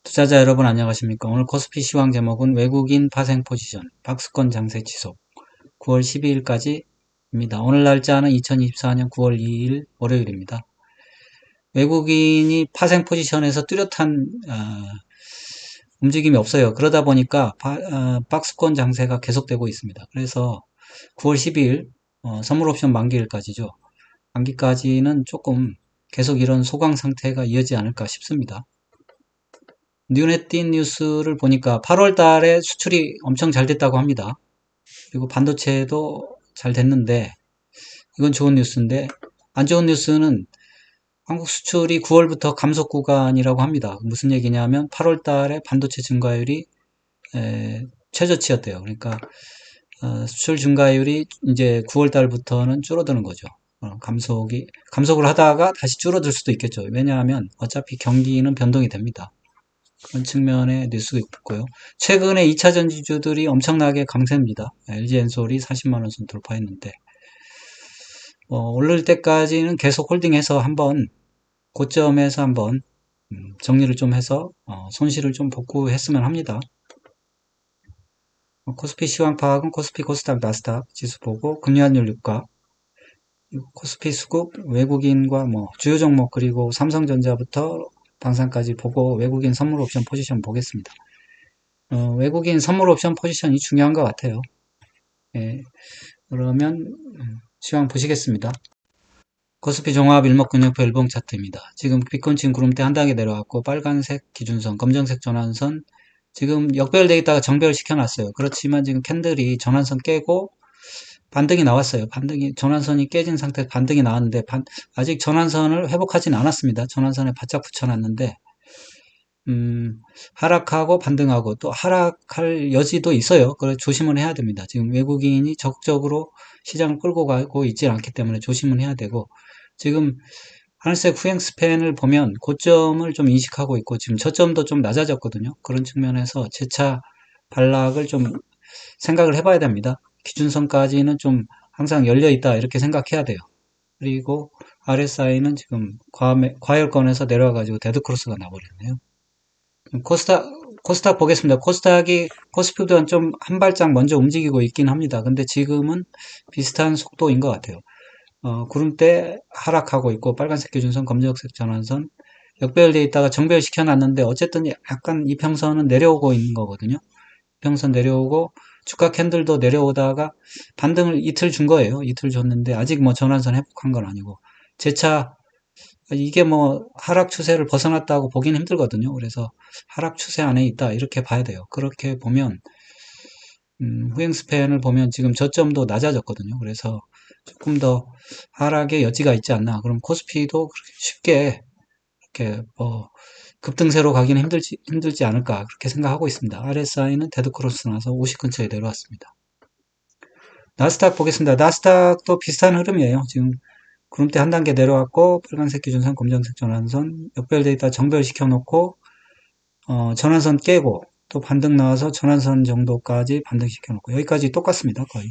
투자자 여러분 안녕하십니까? 오늘 코스피 시황 제목은 외국인 파생 포지션, 박스권 장세 지속 9월 12일까지입니다. 오늘 날짜는 2024년 9월 2일 월요일입니다. 외국인이 파생 포지션에서 뚜렷한 움직임이 없어요. 그러다 보니까 박스권 장세가 계속되고 있습니다. 그래서 9월 12일 선물 옵션 만기일까지죠. 만기까지는 조금 계속 이런 소강 상태가 이어지지 않을까 싶습니다. 눈에 띈 뉴스를 보니까 8월 달에 수출이 엄청 잘 됐다고 합니다. 그리고 반도체도 잘 됐는데 이건 좋은 뉴스인데 안 좋은 뉴스는 한국 수출이 9월부터 감속 구간이라고 합니다. 무슨 얘기냐면 8월 달에 반도체 증가율이 최저치였대요. 그러니까 수출 증가율이 이제 9월 달부터는 줄어드는 거죠. 감속을 하다가 다시 줄어들 수도 있겠죠. 왜냐하면 어차피 경기는 변동이 됩니다. 그런 측면의 뉴스가 있고요. 최근에 2차 전지주들이 엄청나게 강세입니다. LG엔솔이 40만원 선 돌파했는데 오를 때까지는 계속 홀딩해서 한번 고점에서 한번 정리를 좀 해서 손실을 좀 복구했으면 합니다. 코스피 시황 파악은 코스피, 코스닥, 나스닥 지수 보고 금리환율 유가, 코스피 수급, 외국인과 주요 종목 그리고 삼성전자부터 방산까지 보고 외국인 선물 옵션 포지션 보겠습니다. 외국인 선물 옵션 포지션이 중요한 것 같아요. 예, 그러면 시황 보시겠습니다. 코스피 종합 일목근역표 일봉 차트입니다. 지금 비콘친 구름대 한 단계 내려왔고 빨간색 기준선, 검정색 전환선 지금 역배열돼 있다가 정배열 시켜놨어요. 그렇지만 지금 캔들이 전환선 깨고 반등이 나왔어요. 전환선이 깨진 상태에서 반등이 나왔는데 아직 전환선을 회복하진 않았습니다. 전환선에 바짝 붙여놨는데 하락하고 반등하고 또 하락할 여지도 있어요. 그래서 조심을 해야 됩니다. 지금 외국인이 적극적으로 시장을 끌고 가고 있지 않기 때문에 조심을 해야 되고 지금 하늘색 후행 스팬을 보면 고점을 좀 인식하고 있고 지금 저점도 좀 낮아졌거든요. 그런 측면에서 재차 반락을 좀 생각을 해봐야 됩니다. 기준선까지는 좀 항상 열려 있다 이렇게 생각해야 돼요. 그리고 RSI는 지금 과열권에서 내려와가지고 데드크로스가 나버렸네요. 코스닥 보겠습니다. 코스피보다는 좀 한 발짝 먼저 움직이고 있긴 합니다. 근데 지금은 비슷한 속도인 것 같아요. 구름대 하락하고 있고, 빨간색 기준선, 검정색 전환선, 역배열돼 있다가 정배열 시켜놨는데, 어쨌든 약간 이평선은 내려오고 있는 거거든요. 이평선 내려오고, 주가 캔들도 내려오다가 반등을 이틀 준 거예요. 이틀 줬는데, 아직 전환선 회복한 건 아니고, 재차 이게 하락 추세를 벗어났다고 보기는 힘들거든요. 그래서 하락 추세 안에 있다 이렇게 봐야 돼요. 그렇게 보면 후행 스팬을 보면 지금 저점도 낮아졌거든요. 그래서 조금 더 하락의 여지가 있지 않나. 그럼 코스피도 그렇게 쉽게 이렇게 급등세로 가기는 힘들지 않을까 그렇게 생각하고 있습니다. RSI는 데드크로스 나서 50 근처에 내려왔습니다. 나스닥 보겠습니다. 나스닥도 비슷한 흐름이에요. 지금 구름대 한 단계 내려왔고 빨간색 기준선, 검정색 전환선 역배열돼 있다 정배열 시켜놓고 전환선 깨고 또 반등 나와서 전환선 정도까지 반등 시켜놓고 여기까지 똑같습니다. 거의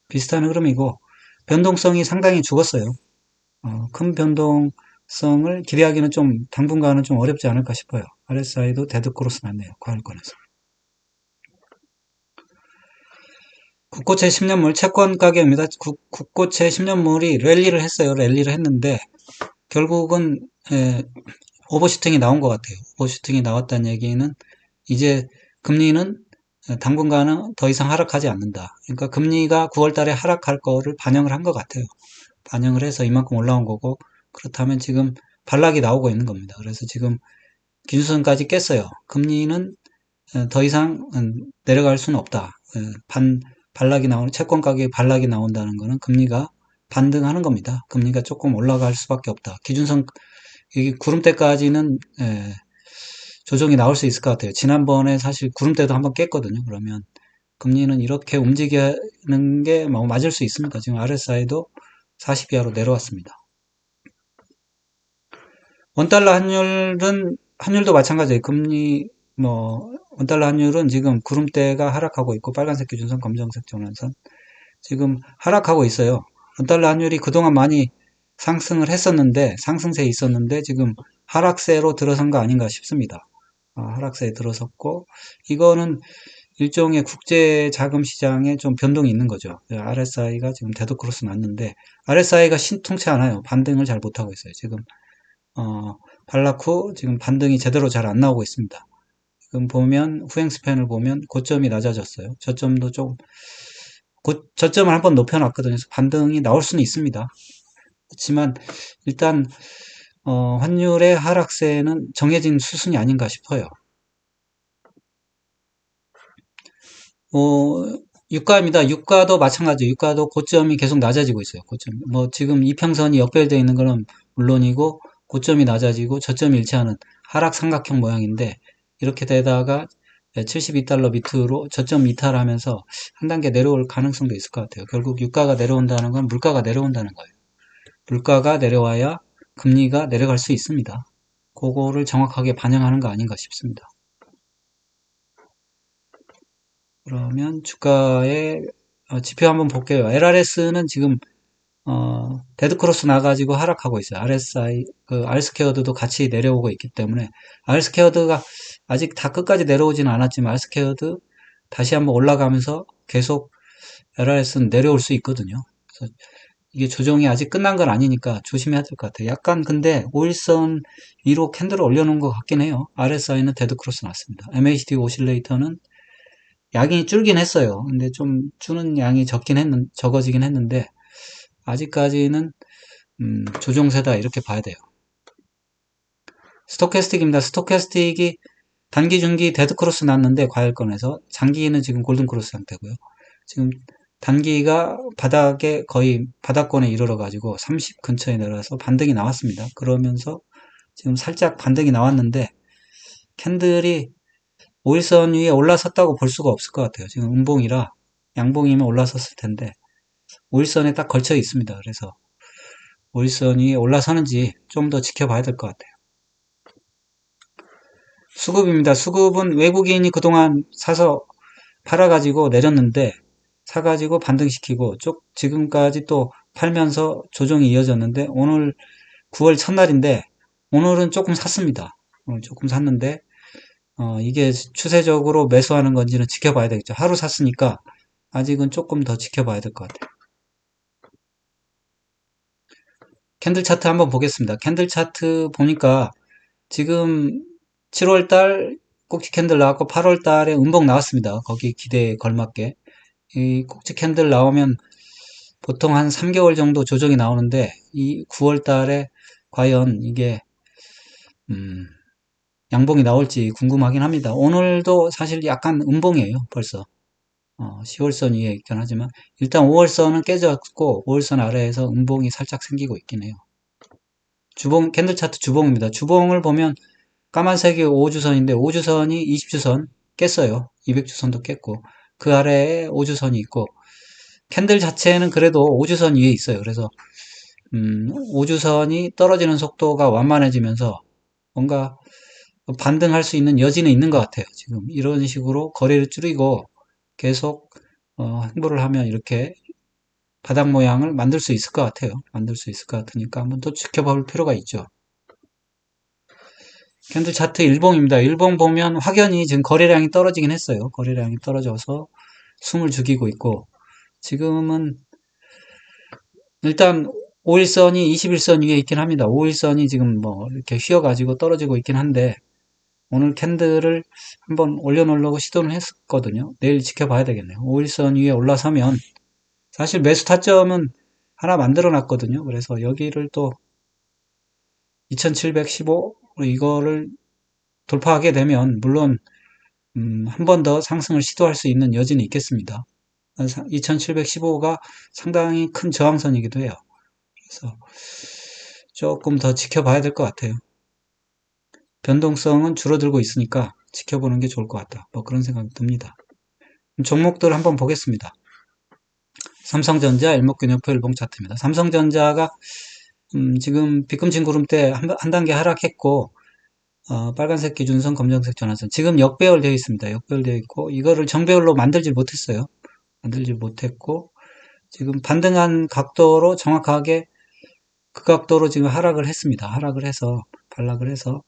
비슷한 흐름이고 변동성이 상당히 죽었어요. 큰 변동성을 기대하기는 좀 당분간은 좀 어렵지 않을까 싶어요. RSI도 데드크로스 났네요. 과열권에서. 국고채 10년물 채권 가격입니다. 국고채 10년물이 랠리를 했어요. 랠리를 했는데 결국은 오버슈팅이 나온 것 같아요. 오버슈팅이 나왔다는 얘기는 이제 금리는 당분간은 더 이상 하락하지 않는다. 그러니까 금리가 9월 달에 하락할 거를 반영을 한 것 같아요. 반영을 해서 이만큼 올라온 거고 그렇다면 지금 반락이 나오고 있는 겁니다. 그래서 지금 기준선까지 깼어요. 금리는 더 이상 내려갈 수는 없다. 반락이 나오는 채권 가격에 반락이 나온다는 것은 금리가 반등하는 겁니다. 금리가 조금 올라갈 수밖에 없다. 기준선 이 구름대까지는 조정이 나올 수 있을 것 같아요. 지난번에 사실 구름대도 한번 깼거든요. 그러면 금리는 이렇게 움직이는 게 맞을 수 있습니다. 지금 RSI도 40 이하로 내려왔습니다. 원달러 환율도 마찬가지예요. 원달러 환율은 지금 구름대가 하락하고 있고 빨간색 기준선, 검정색 전환선 지금 하락하고 있어요. 원달러 환율이 그동안 많이 상승을 했었는데 상승세에 있었는데 지금 하락세로 들어선 거 아닌가 싶습니다. 하락세에 들어섰고, 이거는 일종의 국제 자금 시장에 좀 변동이 있는 거죠. RSI가 지금 데드크로스 났는데, RSI가 신통치 않아요. 반등을 잘 못하고 있어요. 지금, 반락 후 지금 반등이 제대로 잘 안 나오고 있습니다. 지금 보면, 후행 스팬을 보면 고점이 낮아졌어요. 저점도 좀, 저점을 한번 높여놨거든요. 그래서 반등이 나올 수는 있습니다. 그렇지만, 일단, 환율의 하락세는 정해진 수순이 아닌가 싶어요. 유가입니다. 유가도 마찬가지. 유가도 고점이 계속 낮아지고 있어요. 고점. 뭐 지금 이평선이 역별되어 있는 거는 물론이고 고점이 낮아지고 저점이 일치하는 하락 삼각형 모양인데 이렇게 되다가 72달러 밑으로 저점 이탈하면서 한 단계 내려올 가능성도 있을 것 같아요. 결국 유가가 내려온다는 건 물가가 내려온다는 거예요. 물가가 내려와야 금리가 내려갈 수 있습니다. 그거를 정확하게 반영하는 거 아닌가 싶습니다. 그러면 주가의 지표 한번 볼게요. LRS는 지금 데드크로스 나가지고 하락하고 있어요. RSI, R스퀘어드도 같이 내려오고 있기 때문에 R스퀘어드가 아직 다 끝까지 내려오지는 않았지만 R스퀘어드 다시 한번 올라가면서 계속 LRS는 내려올 수 있거든요. 그래서 이게 조정이 아직 끝난 건 아니니까 조심해야 될 것 같아요. 약간 근데 5일선 위로 캔들을 올려놓은 것 같긴 해요. RSI는 데드크로스 났습니다. MACD 오실레이터는 양이 줄긴 했어요. 근데 좀 주는 양이 적어지긴 했는데 아직까지는 조정세다 이렇게 봐야 돼요. 스토캐스틱입니다. 스토캐스틱이 단기 중기 데드크로스 났는데 과열권에서 장기는 지금 골든크로스 상태고요. 지금 단기가 바닥에 거의 바닥권에 이르러 가지고 30 근처에 내려서 반등이 나왔습니다. 그러면서 지금 살짝 반등이 나왔는데 캔들이 5일선 위에 올라섰다고 볼 수가 없을 것 같아요. 지금 음봉이라 양봉이면 올라섰을 텐데 5일선에 딱 걸쳐 있습니다. 그래서 5일선 위에 올라서는지 좀 더 지켜봐야 될 것 같아요. 수급입니다. 수급은 외국인이 그동안 사서 팔아가지고 내렸는데 사가지고 반등시키고 지금까지 또 팔면서 조정이 이어졌는데 오늘 9월 첫날인데 오늘은 조금 샀습니다. 오늘 조금 샀는데 이게 추세적으로 매수하는 건지는 지켜봐야 되겠죠. 하루 샀으니까 아직은 조금 더 지켜봐야 될 것 같아요. 캔들 차트 한번 보겠습니다. 캔들 차트 보니까 지금 7월달 꼭지 캔들 나왔고 8월달에 음봉 나왔습니다. 거기 기대에 걸맞게 이 꼭지 캔들 나오면 보통 한 3개월 정도 조정이 나오는데 이 9월달에 과연 이게 양봉이 나올지 궁금하긴 합니다. 오늘도 사실 약간 음봉이에요. 벌써 10월선 위에 있긴 하지만 일단 5월선은 깨졌고 5월선 아래에서 음봉이 살짝 생기고 있긴 해요. 주봉 캔들 차트 주봉입니다. 주봉을 보면 까만색이 5주선인데 5주선이 20주선 깼어요. 200주선도 깼고 그 아래에 5주선이 있고 캔들 자체는 그래도 5주선 위에 있어요. 그래서 5주선이 떨어지는 속도가 완만해지면서 뭔가 반등할 수 있는 여지는 있는 것 같아요. 지금 이런 식으로 거래를 줄이고 계속 행보를 하면 이렇게 바닥 모양을 만들 수 있을 것 같아요. 만들 수 있을 것 같으니까 한번 또 지켜볼 필요가 있죠. 캔들 차트 일봉입니다. 일봉 보면 확연히 지금 거래량이 떨어지긴 했어요. 거래량이 떨어져서 숨을 죽이고 있고 지금은 일단 5일선이 21선 위에 있긴 합니다. 5일선이 지금 뭐 이렇게 휘어가지고 떨어지고 있긴 한데 오늘 캔들을 한번 올려놓으려고 시도를 했거든요. 내일 지켜봐야 되겠네요. 5일선 위에 올라서면 사실 매수 타점은 하나 만들어 놨거든요. 그래서 여기를 또 2715 이거를 돌파하게 되면 물론 한 번 더 상승을 시도할 수 있는 여지는 있겠습니다. 2715가 상당히 큰 저항선이기도 해요. 그래서 조금 더 지켜봐야 될 것 같아요. 변동성은 줄어들고 있으니까 지켜보는 게 좋을 것 같다. 뭐 그런 생각이 듭니다. 종목들 한번 보겠습니다. 삼성전자, 일목균형표 일봉 차트입니다. 삼성전자가 지금 빗금친 구름대 한 단계 하락했고 빨간색 기준선, 검정색 전환선 지금 역배열되어 있습니다. 역배열되어 있고 이거를 정배열로 만들지 못했어요. 만들지 못했고 지금 반등한 각도로 정확하게 그 각도로 지금 하락을 했습니다. 하락을 해서 반락을 해서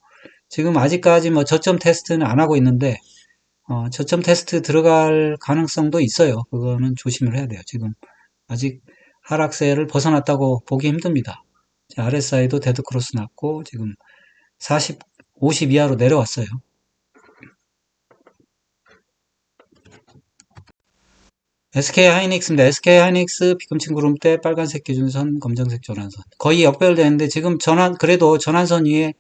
지금 아직까지 뭐 저점 테스트는 안 하고 있는데, 저점 테스트 들어갈 가능성도 있어요. 그거는 조심을 해야 돼요. 지금 아직 하락세를 벗어났다고 보기 힘듭니다. RSI도 데드 크로스 났고, 지금 40, 50 이하로 내려왔어요. SK하이닉스입니다. SK하이닉스 비금층 구름대 빨간색 기준선, 검정색 전환선. 거의 역별되는데 지금 그래도 전환선 위에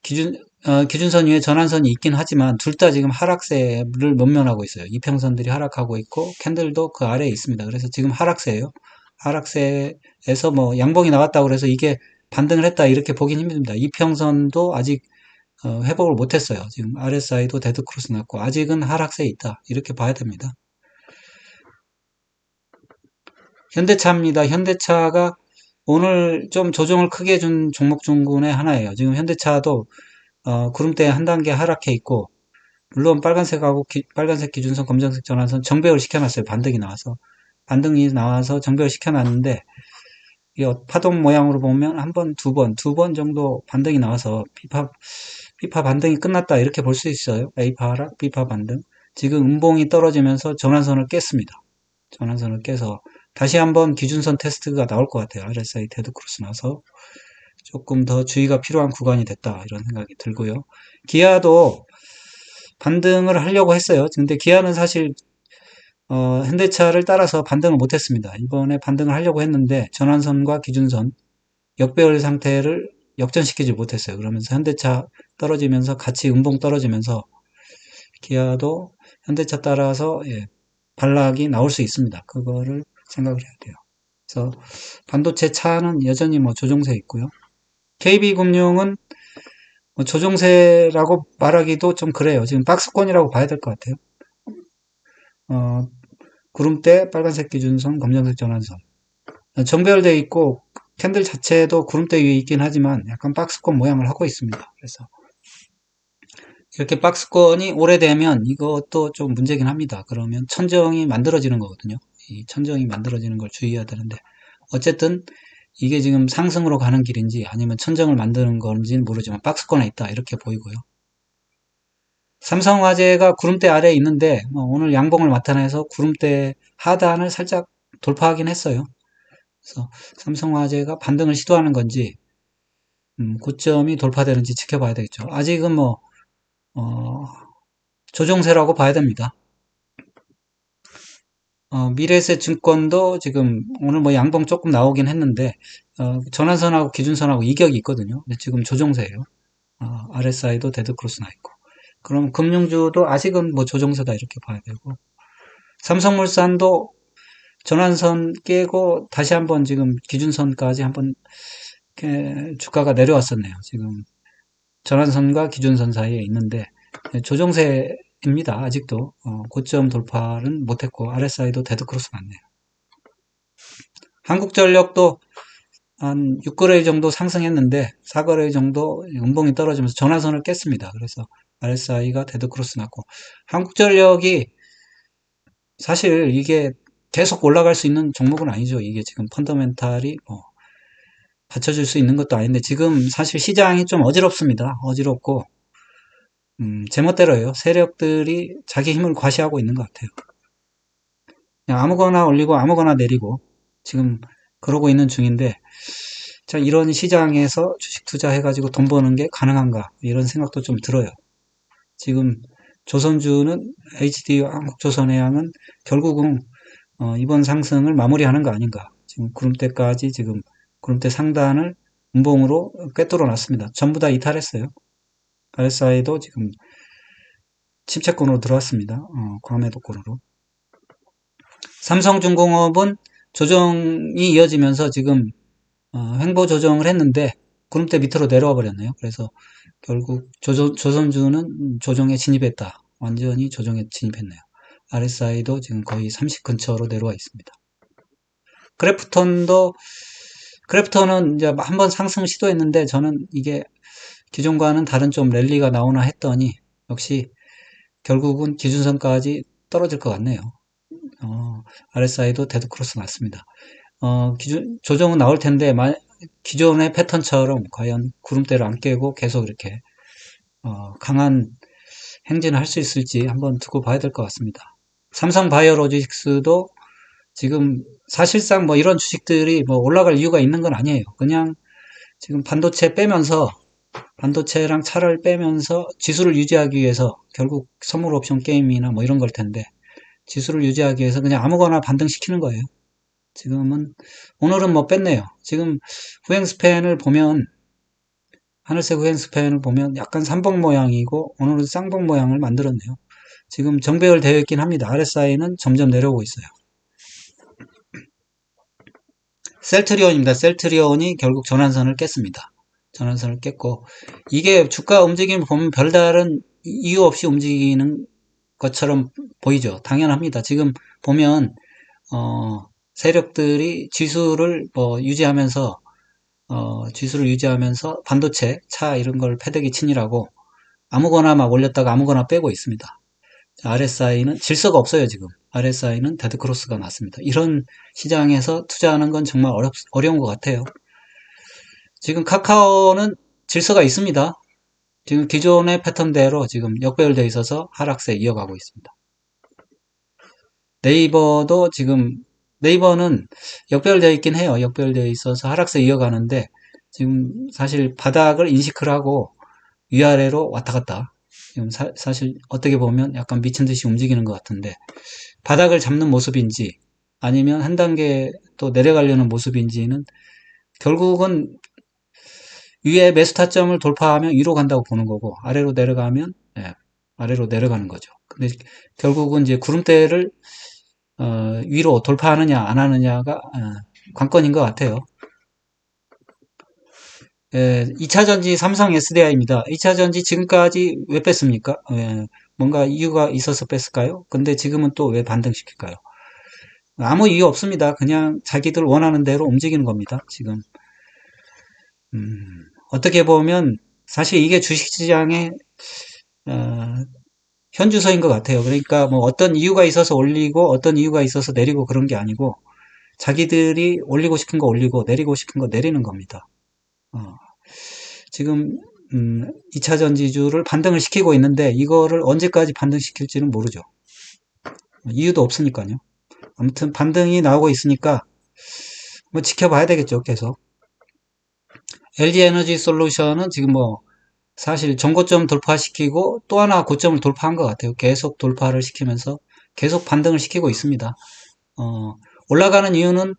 기준선 위에 전환선이 있긴 하지만 둘 다 지금 하락세를 면면하고 있어요. 이평선들이 하락하고 있고 캔들도 그 아래에 있습니다. 그래서 지금 하락세예요. 하락세에서 뭐 양봉이 나왔다고 그래서 이게 반등을 했다 이렇게 보긴 힘듭니다. 이평선도 아직 회복을 못했어요. 지금 RSI도 데드 크로스 났고 아직은 하락세에 있다 이렇게 봐야 됩니다. 현대차입니다. 현대차가 오늘 좀 조정을 크게 준 종목 중군의 하나예요. 지금 현대차도 구름대 한 단계 하락해 있고 물론 빨간색 기준선, 검정색 전환선 정배열 시켜놨어요. 반등이 나와서 정배열 시켜놨는데 이 파동 모양으로 보면 한 번, 두 번 정도 반등이 나와서 피파 반등이 끝났다 이렇게 볼 수 있어요. A파 하락, B파 반등. 지금 음봉이 떨어지면서 전환선을 깼습니다. 전환선을 깨서 다시 한번 기준선 테스트가 나올 것 같아요. RSI 데드 크로스 나서 조금 더 주의가 필요한 구간이 됐다 이런 생각이 들고요. 기아도 반등을 하려고 했어요. 근데 기아는 사실 현대차를 따라서 반등을 못했습니다. 이번에 반등을 하려고 했는데 전환선과 기준선 역배열 상태를 역전시키지 못했어요. 그러면서 현대차 떨어지면서 같이 음봉 떨어지면서 기아도 현대차 따라서 반락이 나올 수 있습니다. 그거를 생각을 해야 돼요. 그래서 반도체 차는 여전히 뭐 조정세 있고요. KB금융은 뭐 조정세라고 말하기도 좀 그래요. 지금 박스권이라고 봐야 될 것 같아요. 어, 구름대 빨간색 기준선, 검정색 전환선. 정배열되어 있고 캔들 자체도 구름대 위에 있긴 하지만 약간 박스권 모양을 하고 있습니다. 그래서 이렇게 박스권이 오래되면 이것도 좀 문제긴 합니다. 그러면 천정이 만들어지는 거거든요. 이 천정이 만들어지는 걸 주의해야 되는데 어쨌든 이게 지금 상승으로 가는 길인지 아니면 천정을 만드는 건지는 모르지만 박스권에 있다 이렇게 보이고요. 삼성화재가 구름대 아래에 있는데 오늘 양봉을 나타내서 구름대 하단을 살짝 돌파하긴 했어요. 그래서 삼성화재가 반등을 시도하는 건지 고점이 돌파되는지 지켜봐야 되겠죠. 아직은 뭐 조정세라고 봐야 됩니다. 미래에셋 증권도 지금 오늘 뭐 양봉 조금 나오긴 했는데 전환선하고 기준선하고 이격이 있거든요. 근데 지금 조정세예요. RSI도 데드 크로스 나 있고. 그럼 금융주도 아직은 뭐 조정세다 이렇게 봐야 되고. 삼성물산도 전환선 깨고 다시 한번 지금 기준선까지 한번 주가가 내려왔었네요. 지금 전환선과 기준선 사이에 있는데 조정세입니다. 아직도 고점 돌파는 못했고 RSI도 데드 크로스 났네요. 한국전력도 한 6거래일 정도 상승했는데 4거래일 정도 음봉이 떨어지면서 전환선을 깼습니다. 그래서 RSI가 데드 크로스 났고 한국전력이 사실 이게 계속 올라갈 수 있는 종목은 아니죠. 이게 지금 펀더멘탈이 뭐 받쳐줄 수 있는 것도 아닌데 지금 사실 시장이 좀 어지럽습니다. 어지럽고 제멋대로예요. 세력들이 자기 힘을 과시하고 있는 것 같아요. 그냥 아무거나 올리고 아무거나 내리고 지금 그러고 있는 중인데 자, 이런 시장에서 주식 투자해가지고 돈 버는 게 가능한가 이런 생각도 좀 들어요. 지금 조선주는 HD 한국조선해양은 결국은 이번 상승을 마무리하는 거 아닌가. 지금 구름대까지 지금 구름대 상단을 음봉으로 꿰뚫어 놨습니다. 전부 다 이탈했어요. RSI도 지금 침체권으로 들어왔습니다. 과매도권으로. 삼성중공업은 조정이 이어지면서 지금 횡보 조정을 했는데 구름대 밑으로 내려와 버렸네요. 그래서 결국 조선주는 조정에 진입했다. 완전히 조정에 진입했네요. RSI도 지금 거의 30 근처로 내려와 있습니다. 그래프톤은 이제 한번 상승 시도했는데 저는 이게 기존과는 다른 좀 랠리가 나오나 했더니 역시 결국은 기준선까지 떨어질 것 같네요. RSI도 데드 크로스 났습니다. 조정은 나올 텐데 기존의 패턴처럼 과연 구름대를 안 깨고 계속 이렇게 강한 행진을 할 수 있을지 한번 두고 봐야 될 것 같습니다. 삼성 바이오로직스도 지금 사실상 뭐 이런 주식들이 뭐 올라갈 이유가 있는 건 아니에요. 그냥 지금 반도체랑 차를 빼면서 지수를 유지하기 위해서 결국 선물 옵션 게임이나 뭐 이런 걸 텐데 지수를 유지하기 위해서 그냥 아무거나 반등시키는 거예요. 지금은 오늘은 뭐 뺐네요. 지금 후행 스팬을 보면 하늘색 후행 스팬을 보면 약간 삼봉 모양이고 오늘은 쌍봉 모양을 만들었네요. 지금 정배열 되어 있긴 합니다. RSI는 점점 내려오고 있어요. 셀트리온입니다. 셀트리온이 결국 전환선을 깼습니다. 전환선을 깼고 이게 주가 움직임을 보면 별다른 이유 없이 움직이는 것처럼 보이죠. 당연합니다. 지금 보면 세력들이 지수를 뭐 유지하면서 반도체, 차 이런 걸 패대기 친이라고 아무거나 막 올렸다가 아무거나 빼고 있습니다. RSI는 질서가 없어요, 지금. RSI는 데드크로스가 났습니다. 이런 시장에서 투자하는 건 정말 어려운 것 같아요. 지금 카카오는 질서가 있습니다. 지금 기존의 패턴대로 지금 역배열되어 있어서 하락세 이어가고 있습니다. 네이버도 지금 네이버는 역배열되어 있긴 해요. 역배열되어 있어서 하락세 이어가는데 지금 사실 바닥을 인식을 하고 위아래로 왔다 갔다 지금 사실 어떻게 보면 약간 미친 듯이 움직이는 것 같은데 바닥을 잡는 모습인지 아니면 한 단계 또 내려가려는 모습인지는 결국은 위에 매수 타점을 돌파하면 위로 간다고 보는 거고 아래로 내려가면 아래로 내려가는 거죠. 근데 결국은 이제 구름대를 위로 돌파하느냐 안 하느냐가 관건인 것 같아요. 2차전지 삼성 SDI입니다. 2차전지 지금까지 왜 뺐습니까? 뭔가 이유가 있어서 뺐을까요? 근데 지금은 또 왜 반등시킬까요? 아무 이유 없습니다. 그냥 자기들 원하는 대로 움직이는 겁니다. 지금 어떻게 보면 사실 이게 주식시장의 현주소인 것 같아요. 그러니까 뭐 어떤 이유가 있어서 올리고 어떤 이유가 있어서 내리고 그런 게 아니고 자기들이 올리고 싶은 거 올리고 내리고 싶은 거 내리는 겁니다. 지금 2차 전지주를 반등을 시키고 있는데 이거를 언제까지 반등시킬지는 모르죠. 이유도 없으니까요. 아무튼 반등이 나오고 있으니까 뭐 지켜봐야 되겠죠. 계속. LG 에너지 솔루션은 지금 뭐 사실 전고점 돌파시키고 또 하나 고점을 돌파한 것 같아요. 계속 돌파를 시키면서 계속 반등을 시키고 있습니다. 올라가는 이유는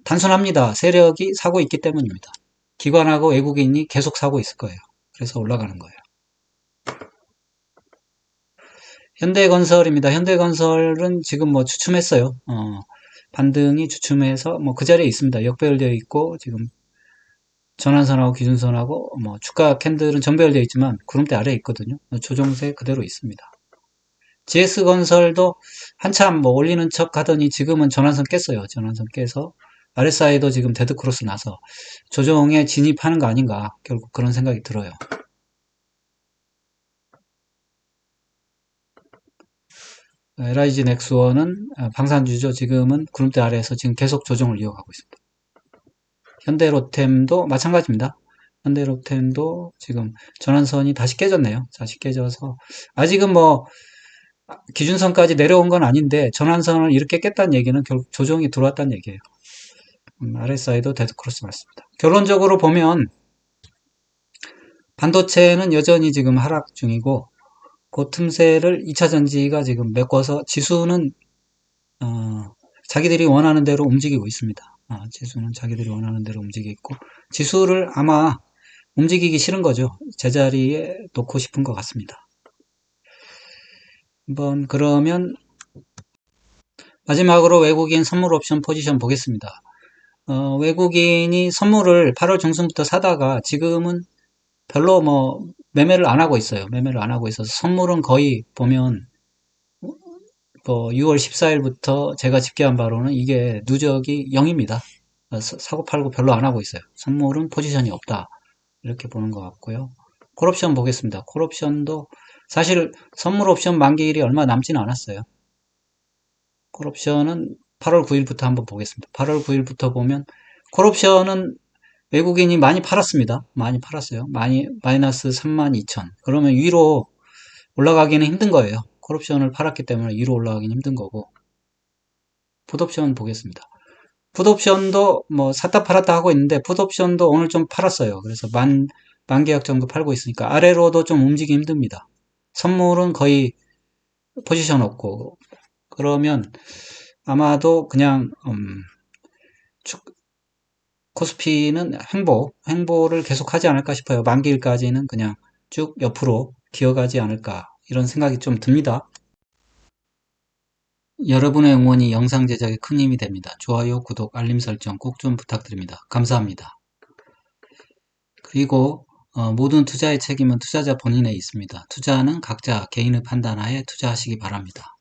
단순합니다. 세력이 사고 있기 때문입니다. 기관하고 외국인이 계속 사고 있을 거예요. 그래서 올라가는 거예요. 현대건설입니다. 현대건설은 지금 뭐 주춤했어요. 반등이 주춤해서 뭐 그 자리에 있습니다. 역배열되어 있고 지금 전환선하고 기준선하고 뭐 주가 캔들은 정배열되어 있지만 구름대 아래에 있거든요. 조정세 그대로 있습니다. GS건설도 한참 뭐 올리는 척 하더니 지금은 전환선 깼어요. 전환선 깨서 RSI도 지금 데드크로스 나서 조정에 진입하는 거 아닌가 결국 그런 생각이 들어요. LIG 넥스원은 방산주죠. 지금은 구름대 아래에서 지금 계속 조정을 이어가고 있습니다. 현대로템도 마찬가지입니다. 현대로템도 지금 전환선이 다시 깨졌네요. 다시 깨져서 아직은 뭐 기준선까지 내려온 건 아닌데 전환선을 이렇게 깼다는 얘기는 결국 조정이 들어왔다는 얘기예요. RSI도 데드크로스 맞습니다. 결론적으로 보면 반도체는 여전히 지금 하락 중이고 그 틈새를 2차전지가 지금 메꿔서 지수는 자기들이 원하는 대로 움직이고 있습니다. 지수는 자기들이 원하는 대로 움직이고 있고 지수를 아마 움직이기 싫은 거죠. 제자리에 놓고 싶은 것 같습니다. 한번 그러면 마지막으로 외국인 선물 옵션 포지션 보겠습니다. 외국인이 선물을 8월 중순부터 사다가 지금은 별로 뭐 매매를 안 하고 있어요. 매매를 안 하고 있어서 선물은 거의 보면 뭐 6월 14일부터 제가 집계한 바로는 이게 누적이 0입니다. 사고 팔고 별로 안 하고 있어요. 선물은 포지션이 없다. 이렇게 보는 것 같고요. 콜옵션 보겠습니다. 콜옵션도 사실 선물 옵션 만기일이 얼마 남지는 않았어요. 콜옵션은 8월 9일부터 한번 보겠습니다. 8월 9일부터 보면 콜옵션은 외국인이 많이 팔았습니다. 많이 팔았어요. 많이, 마이너스 32,000. 그러면 위로 올라가기는 힘든 거예요. 콜옵션을 팔았기 때문에 위로 올라가기는 힘든 거고. 풋옵션 보겠습니다. 풋옵션도 뭐 샀다 팔았다 하고 있는데 풋옵션도 오늘 좀 팔았어요. 그래서 만 계약 정도 팔고 있으니까 아래로도 좀 움직이기 힘듭니다. 선물은 거의 포지션 없고 그러면 아마도 그냥 코스피는 횡보를 계속 하지 않을까 싶어요. 만기일까지는 그냥 쭉 옆으로 기어가지 않을까 이런 생각이 좀 듭니다. 여러분의 응원이 영상 제작에 큰 힘이 됩니다. 좋아요, 구독, 알림 설정 꼭 좀 부탁드립니다. 감사합니다. 그리고 모든 투자의 책임은 투자자 본인에 있습니다. 투자는 각자 개인의 판단하에 투자하시기 바랍니다.